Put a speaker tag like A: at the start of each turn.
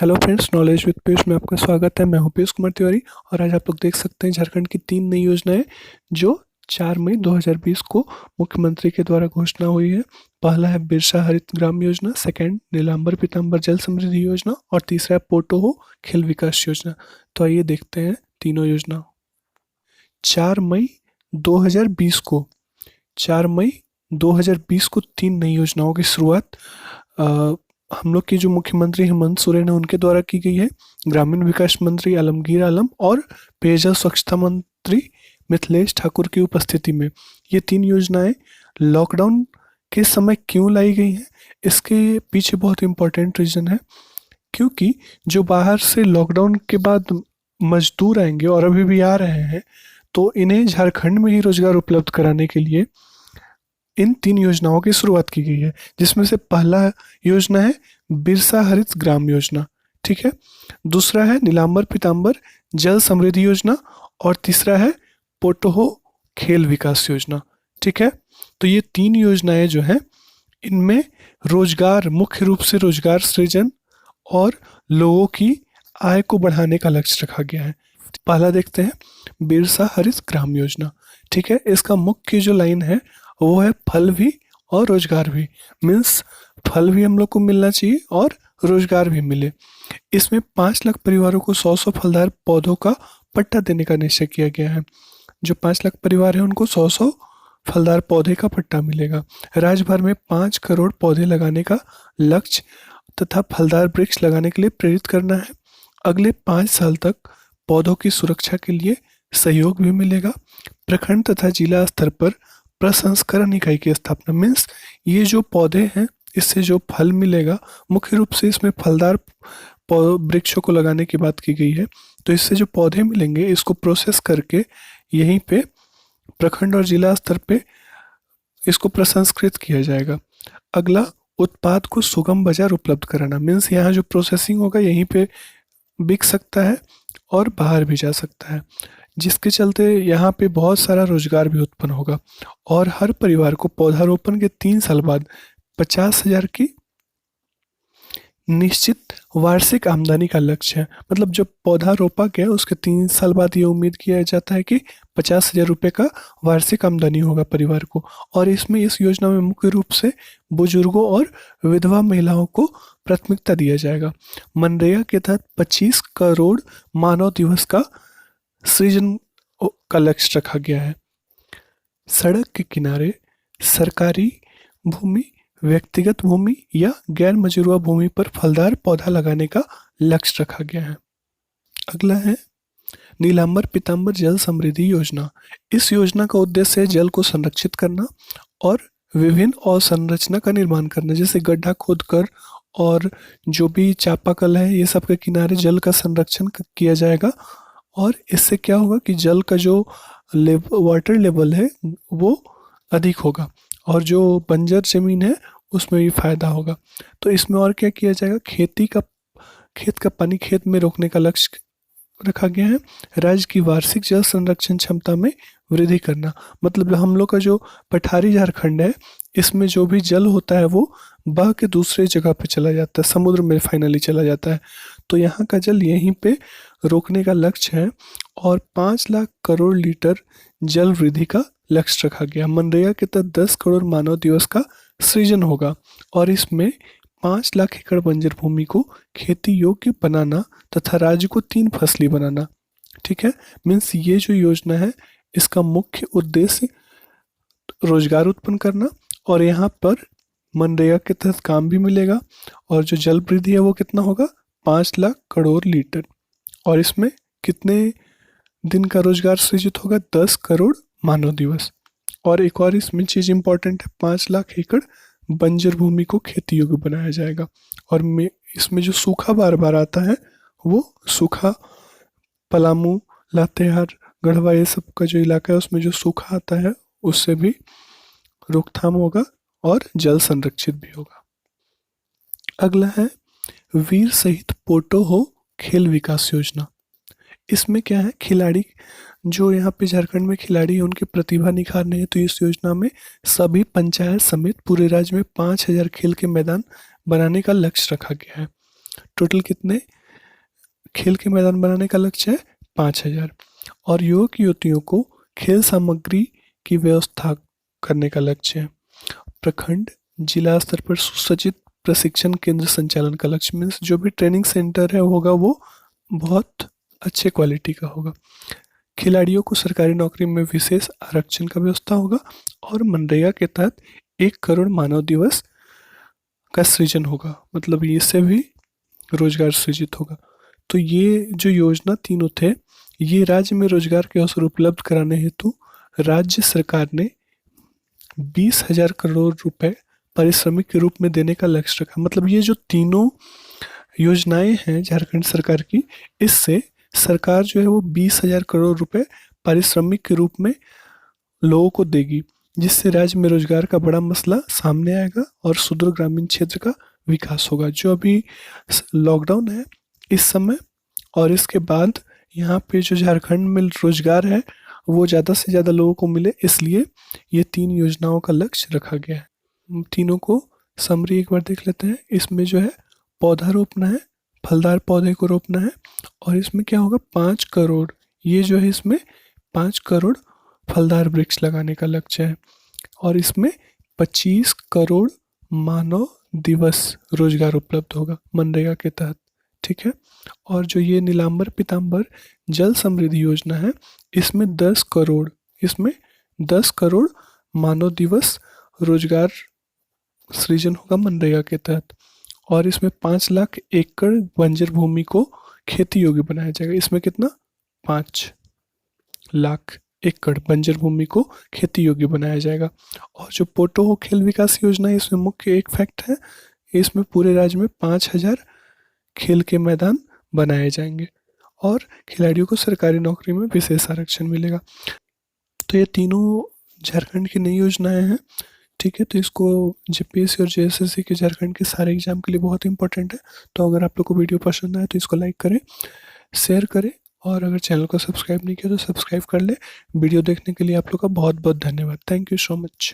A: Hello friends, knowledge with Piyush में आपका स्वागत है। मैं हूं पीयूष कुमार तिवारी और आज आप लोग देख सकते हैं झारखंड की तीन नई योजनाएं जो 4 मई 2020 को मुख्यमंत्री के द्वारा घोषणा हुई है। पहला है बिरसा हरित ग्राम योजना, सेकंड नीलांबर पीतांबर जल समृद्धि योजना और तीसरा है पोटोहो खेल विकास योजना। तो आइए देखते हैं तीनों योजना। 4 मई 2020 को 4 मई 2020 को तीन नई योजनाओं की शुरुआत हम लोग के जो मुख्यमंत्री हेमंत सोरेन है उनके द्वारा की गई है। ग्रामीण विकास मंत्री आलमगीर आलम और पेयजल स्वच्छता मंत्री मिथिलेश ठाकुर की उपस्थिति में ये तीन योजनाएं लॉकडाउन के समय क्यों लाई गई हैं, इसके पीछे बहुत इम्पोर्टेंट रीज़न है। क्योंकि जो बाहर से लॉकडाउन के बाद मजदूर आएंगे और अभी भी आ रहे हैं, तो इन्हें झारखंड में ही रोजगार उपलब्ध कराने के लिए इन तीन योजनाओं की शुरुआत की गई है, जिसमें से पहला योजना है बिरसा हरित ग्राम योजना, ठीक है। दूसरा है नीलांबर पीतांबर जल समृद्धि योजना और तीसरा है पोटोहो खेल विकास योजना, ठीक है। तो ये तीन योजनाएं जो हैं इनमें रोजगार, मुख्य रूप से रोजगार सृजन और लोगों की आय को बढ़ाने का लक्ष्य रखा गया है। पहला देखते हैं बिरसा हरित ग्राम योजना, ठीक है। इसका मुख्य जो लाइन है वो है फल भी और रोजगार भी। मीन्स फल भी हम लोग को मिलना चाहिए और रोजगार भी मिले। इसमें 5 लाख परिवारों को 100 फलदार पौधों का पट्टा देने का निश्चय किया गया है। जो 5 लाख परिवार है उनको 100 फलदार पौधे का पट्टा मिलेगा। राज्य भर में 5 करोड़ पौधे लगाने का लक्ष्य तथा फलदार वृक्ष लगाने के लिए प्रेरित करना है। अगले 5 साल तक पौधों की सुरक्षा के लिए सहयोग भी मिलेगा। प्रखंड तथा जिला स्तर पर प्रसंस्करण इकाई की स्थापना। मीन्स ये जो पौधे हैं इससे जो फल मिलेगा, मुख्य रूप से इसमें फलदार वृक्षों को लगाने की बात की गई है। तो इससे जो पौधे मिलेंगे इसको प्रोसेस करके यहीं पे प्रखंड और जिला स्तर पे इसको प्रसंस्कृत किया जाएगा। अगला उत्पाद को सुगम बाजार उपलब्ध कराना। मीन्स यहाँ जो प्रोसेसिंग होगा यहीं पे बिक सकता है और बाहर भी जा सकता है, जिसके चलते यहाँ पे बहुत सारा रोजगार भी उत्पन्न होगा। और हर परिवार को पौधारोपण के 3 साल बाद 50,000 की निश्चित वार्षिक आमदनी का लक्ष्य है। मतलब जब पौधा रोपा गया उसके 3 साल बाद ये उम्मीद किया जाता है कि 50,000 रुपये का वार्षिक आमदनी होगा परिवार को। और इसमें इस योजना में मुख्य रूप से बुजुर्गों और विधवा महिलाओं को प्राथमिकता दिया जाएगा। मनरेगा के तहत 25 करोड़ मानव दिवस का सृजन का लक्ष्य रखा गया है। सड़क के किनारे सरकारी भूमि, व्यक्तिगत भूमि या गैर मजरूआ भूमि पर फलदार पौधा लगाने का लक्ष्य रखा गया है। अगला है नीलांबर पीतांबर जल समृद्धि योजना। इस योजना का उद्देश्य है जल को संरक्षित करना और विभिन्न अवसंरचना का निर्माण करना, जैसे गड्ढा खोदकर और जो भी चापाकल है ये सब के किनारे जल का संरक्षण किया जाएगा। और इससे क्या होगा कि जल का जो वाटर लेवल है वो अधिक होगा और जो बंजर जमीन है उसमें भी फायदा होगा। तो इसमें और क्या किया जाएगा, खेत का पानी खेत में रोकने का लक्ष्य रखा गया है। राज्य की वार्षिक जल संरक्षण क्षमता में वृद्धि करना। मतलब हम लोग का जो पठारी झारखंड है इसमें जो भी जल होता है वो बह के दूसरे जगह पे चला जाता है, समुद्र में फाइनली चला जाता है। तो यहाँ का जल यहीं पे रोकने का लक्ष्य है और 5 लाख करोड़ लीटर जल वृद्धि का लक्ष्य रखा गया। मनरेगा के तहत 10 करोड़ मानव दिवस का सृजन होगा और इसमें 5 लाख एकड़ बंजर भूमि को खेती योग्य बनाना तथा राज्य को 3 फसली बनाना, ठीक है। मीन्स ये जो योजना है इसका मुख्य उद्देश्य रोजगार उत्पन्न करना और यहाँ पर मनरेगा के तहत काम भी मिलेगा। और जो जल वृद्धि है वो कितना होगा, 5 लाख करोड़ लीटर। और इसमें कितने दिन का रोजगार सृजित होगा, 10 करोड़ मानव दिवस। और एक और इसमें चीज़ इंपॉर्टेंट है, 5 लाख एकड़ बंजर भूमि को खेती योग्य बनाया जाएगा। और इसमें जो सूखा बार बार आता है वो सूखा पलामू, लातेहार, गढ़वा ये सब का जो इलाका है उसमें जो सूखा आता है उससे भी रोकथाम होगा और जल संरक्षित भी होगा। अगला है वीर शहीद पोटोहो खेल विकास योजना। इसमें क्या है, खिलाड़ी जो यहाँ पे झारखंड में खिलाड़ी है उनकी प्रतिभा निखारने है। तो इस योजना में सभी पंचायत समेत पूरे राज्य में 5,000 खेल के मैदान बनाने का लक्ष्य रखा गया है। टोटल कितने खेल के मैदान बनाने का लक्ष्य है? 5,000। और युवक युवतियों को खेल सामग्री की व्यवस्था करने का लक्ष्य है। प्रखंड जिला स्तर पर सुसज्जित प्रशिक्षण केंद्र संचालन का लक्ष्य, मीन्स जो भी ट्रेनिंग सेंटर है होगा वो बहुत अच्छे क्वालिटी का होगा। खिलाड़ियों को सरकारी नौकरी में विशेष आरक्षण का व्यवस्था होगा। और मनरेगा के तहत 1 करोड़ मानव दिवस का सृजन होगा, मतलब इससे भी रोजगार सृजित होगा। तो ये जो योजना तीनों थे, ये राज्य में रोजगार के अवसर उपलब्ध कराने हेतु राज्य सरकार ने 20,000 करोड़ रुपए पारिश्रमिक के रूप में देने का लक्ष्य रखा। मतलब ये जो तीनों योजनाएं हैं झारखंड सरकार की, इससे सरकार जो है वो 20,000 करोड़ रुपए पारिश्रमिक के रूप में लोगों को देगी, जिससे राज्य में रोजगार का बड़ा मसला सामने आएगा और सुदूर ग्रामीण क्षेत्र का विकास होगा। जो अभी लॉकडाउन है इस समय और इसके बाद यहाँ पे जो झारखंड में रोजगार है वो ज़्यादा से ज़्यादा लोगों को मिले, इसलिए ये 3 योजनाओं का लक्ष्य रखा गया है। तीनों को समरी एक बार देख लेते हैं। इसमें जो है पौधा रोपना है, फलदार पौधे को रोपना है, और इसमें क्या होगा 5 करोड़, ये जो है इसमें 5 करोड़ फलदार वृक्ष लगाने का लक्ष्य है। और इसमें 25 करोड़ मानव दिवस रोजगार उपलब्ध होगा मनरेगा के तहत, ठीक है। और जो ये नीलांबर पीतांबर जल समृद्धि योजना है, इसमें 10 करोड़ मानव दिवस रोजगार सृजन होगा मनरेगा के तहत। और इसमें 5 लाख एकड़ बंजर भूमि को खेती योग्य बनाया जाएगा। इसमें कितना? 5 लाख एकड़ बंजर भूमि को खेती योग्य बनाया जाएगा। और जो पोटो खेल विकास योजना है, इसमें मुख्य एक फैक्ट है, इसमें पूरे राज्य में 5,000 खेल के मैदान बनाए जाएंगे और खिलाड़ियों को सरकारी नौकरी में विशेष आरक्षण मिलेगा। तो ये तीनों झारखंड की नई योजनाएं हैं, ठीक है। तो इसको जेपीएससी और जेएसएससी के झारखंड के सारे एग्जाम के लिए बहुत इंपॉर्टेंट है। तो अगर आप लोग को वीडियो पसंद आए तो इसको लाइक करें, शेयर करें, और अगर चैनल को सब्सक्राइब नहीं किया तो सब्सक्राइब कर ले। वीडियो देखने के लिए आप लोग का बहुत बहुत धन्यवाद। Thank you so much.